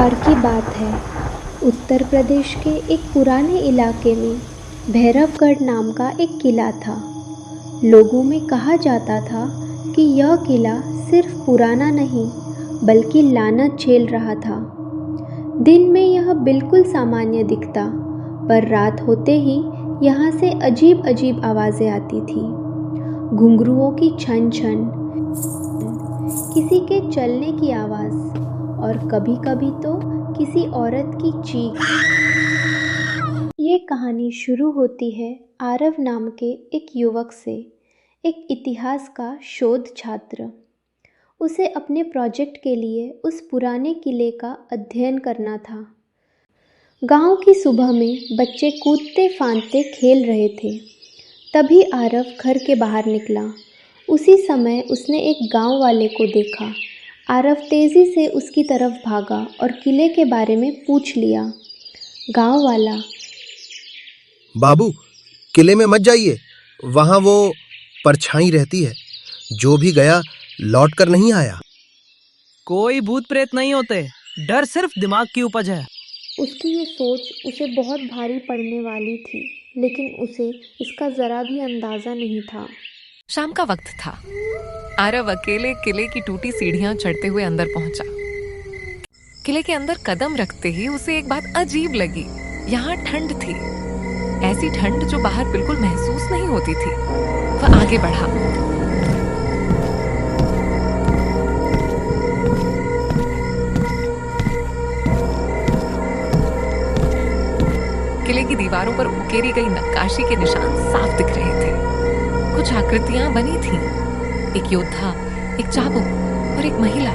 बार की बात है। उत्तर प्रदेश के एक पुराने इलाके में भैरवगढ़ नाम का एक किला था। लोगों में कहा जाता था कि यह किला सिर्फ पुराना नहीं बल्कि लानत झेल रहा था। दिन में यह बिल्कुल सामान्य दिखता, पर रात होते ही यहाँ से अजीब अजीब आवाज़ें आती थी। घुंघरुओं की छन छन, किसी के चलने की आवाज़ और कभी कभी तो किसी औरत की चीख। ये कहानी शुरू होती है आरव नाम के एक युवक से, एक इतिहास का शोध छात्र। उसे अपने प्रोजेक्ट के लिए उस पुराने किले का अध्ययन करना था। गांव की सुबह में बच्चे कूदते फांदते खेल रहे थे। तभी आरव घर के बाहर निकला। उसी समय उसने एक गांव वाले को देखा। आरव तेज़ी से उसकी तरफ भागा और किले के बारे में पूछ लिया। गांव वाला, बाबू, किले में मत जाइए, वहां वो परछाई रहती है, जो भी गया लौट कर नहीं आया। कोई भूत प्रेत नहीं होते, डर सिर्फ दिमाग की उपज है। उसकी ये सोच उसे बहुत भारी पड़ने वाली थी, लेकिन उसे इसका ज़रा भी अंदाज़ा नहीं था। शाम का वक्त था। आरव अकेले किले की टूटी सीढ़ियां चढ़ते हुए अंदर पहुंचा। किले के अंदर कदम रखते ही उसे एक बात अजीब लगी। यहाँ ठंड थी, ऐसी ठंड जो बाहर बिल्कुल महसूस नहीं होती थी। वह आगे बढ़ा। किले की दीवारों पर उकेरी गई नक्काशी के निशान साफ दिख रहे थे। कुछ आकृतियां बनी थीं, एक योद्धा, एक चाबुक और एक महिला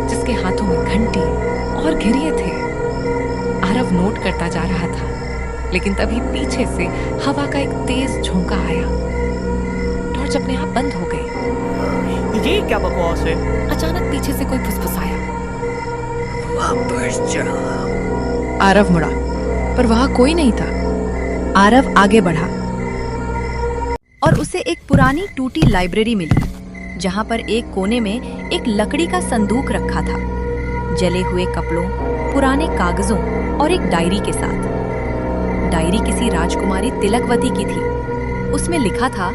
जिसके हाथों में घंटी और घिरिये थे। आरव नोट करता जा रहा था, लेकिन तभी पीछे से हवा का एक तेज झोंका आया। टॉर्च अपने आप बंद हो गई। ये क्या बकवास है? अचानक पीछे से कोई फुसफुसाया, वापस जाओ। आरव मुड़ा, पर वहां कोई नहीं था। आरव आगे बढ़ा और उसे एक पुरानी टूटी लाइब्रेरी मिली, जहां पर एक कोने में एक लकड़ी का संदूक रखा था, जले हुए कपड़ों, पुराने कागजों और एक डायरी के साथ। डायरी किसी राजकुमारी तिलकवती की थी। उसमें लिखा था,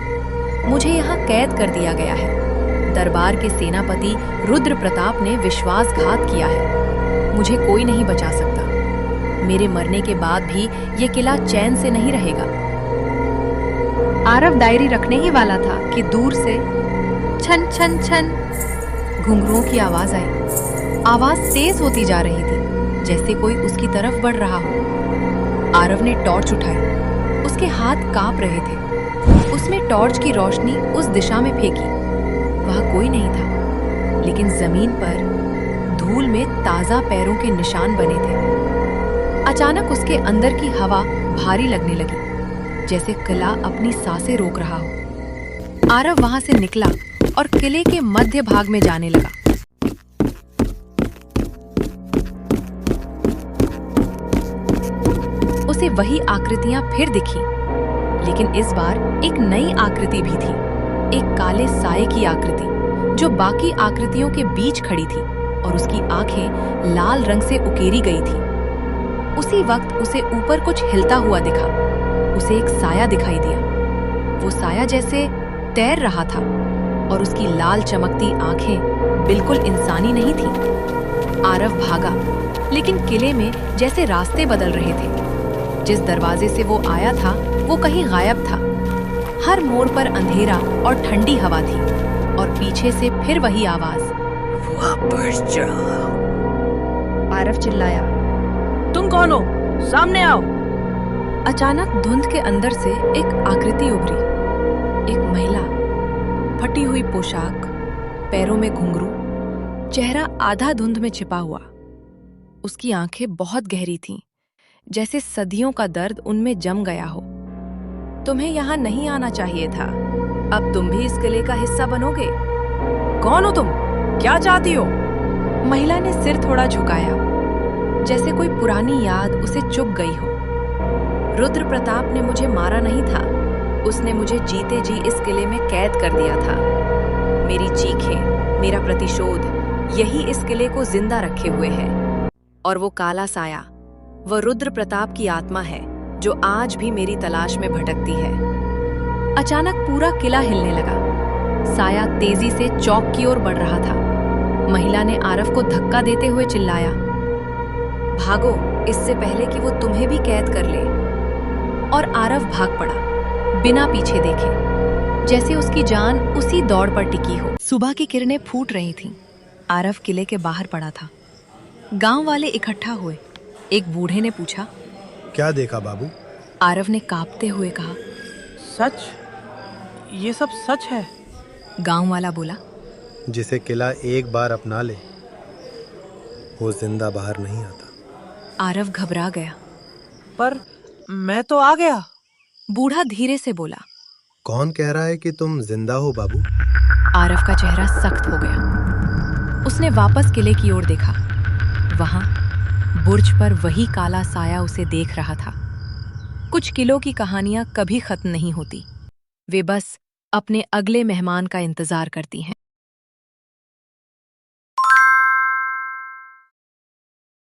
मुझे यहाँ कैद कर दिया गया है। दरबार के सेनापति रुद्र प्रताप ने विश्वासघात किया है। मुझे कोई नहीं बचा सकता। मेरे मरने के बाद भी ये किला चैन से नहीं रहेगा। आरव डायरी रखने ही वाला था कि दूर से छन छन छन घुंघरुओं की आवाज आई। आवाज तेज होती जा रही थी, जैसे कोई उसकी तरफ बढ़ रहा हो। आरव ने टॉर्च उठाई। उसके हाथ कांप रहे थे। उसने टॉर्च की रोशनी उस दिशा में फेंकी। वहां कोई नहीं था, लेकिन जमीन पर धूल में ताजा पैरों के निशान बने थे। अचानक उसके अंदर की हवा भारी लगने लगी, जैसे किला अपनी सांसें रोक रहा हो। आरव वहां से निकला और किले के मध्य भाग में जाने लगा। उसे वही आकृतियां फिर दिखी, लेकिन इस बार एक नई आकृति भी थी। एक काले साए की आकृति जो बाकी आकृतियों के बीच खड़ी थी और उसकी आंखें लाल रंग से उकेरी गई थी। उसी वक्त उसे ऊपर कुछ हिलता हुआ दिखा। उसे एक साया दिखाई दिया। वो साया जैसे तैर रहा था और उसकी लाल चमकती आंखें बिल्कुल इंसानी नहीं थी। आरव भागा, लेकिन किले में जैसे रास्ते बदल रहे थे। जिस दरवाजे से वो आया था वो कहीं गायब था। हर मोड़ पर अंधेरा और ठंडी हवा थी और पीछे से फिर वही आवाज, वापस जाओ। आरव चिल्लाया, तुम कौन हो? सामने आओ। अचानक धुंध के अंदर से एक आकृति उभरी। एक महिला, फटी हुई पोशाक, पैरों में घुंघरू, चेहरा आधा धुंध में छिपा हुआ। उसकी आंखें बहुत गहरी थीं, जैसे सदियों का दर्द उनमें जम गया हो। तुम्हें यहाँ नहीं आना चाहिए था। अब तुम भी इस किले का हिस्सा बनोगे। कौन हो तुम? क्या चाहती हो? महिला ने सिर थोड़ा झुकाया, जैसे कोई पुरानी याद उसे चुभ गई हो। रुद्र प्रताप ने मुझे मारा नहीं था, उसने मुझे जीते जी इस किले में कैद कर दिया था। मेरी चीखें, मेरा प्रतिशोध, यही इस किले को जिंदा रखे हुए है। और वो काला साया, वो रुद्र प्रताप की आत्मा है जो आज भी मेरी तलाश में भटकती है। अचानक पूरा किला हिलने लगा। साया तेजी से चौक की ओर बढ़ रहा था। महिला ने आरव को धक्का देते हुए चिल्लाया, भागो, इससे पहले कि वो तुम्हें भी कैद कर ले। और आरव भाग पड़ा, बिना पीछे देखे, जैसे उसकी जान उसी दौड़ पर टिकी हो। सुबह की किरणें फूट रही थीं। आरव किले के बाहर पड़ा था। गांव वाले इकट्ठा हुए। एक बूढ़े ने पूछा, क्या देखा बाबू? आरव ने कांपते हुए कहा, सच? ये सब सच है? गांव वाला बोला, जिसे किला एक बार अपना ले वो जिंदा बाहर नहीं आता। आरव घबरा गया। पर मैं तो आ गया। बूढ़ा धीरे से बोला, कौन कह रहा है कि तुम जिंदा हो बाबू? आरव का चेहरा सख्त हो गया। उसने वापस किले की ओर देखा। वहां बुर्ज पर वही काला साया उसे देख रहा था। कुछ किलों की कहानियां कभी खत्म नहीं होती, वे बस अपने अगले मेहमान का इंतजार करती हैं।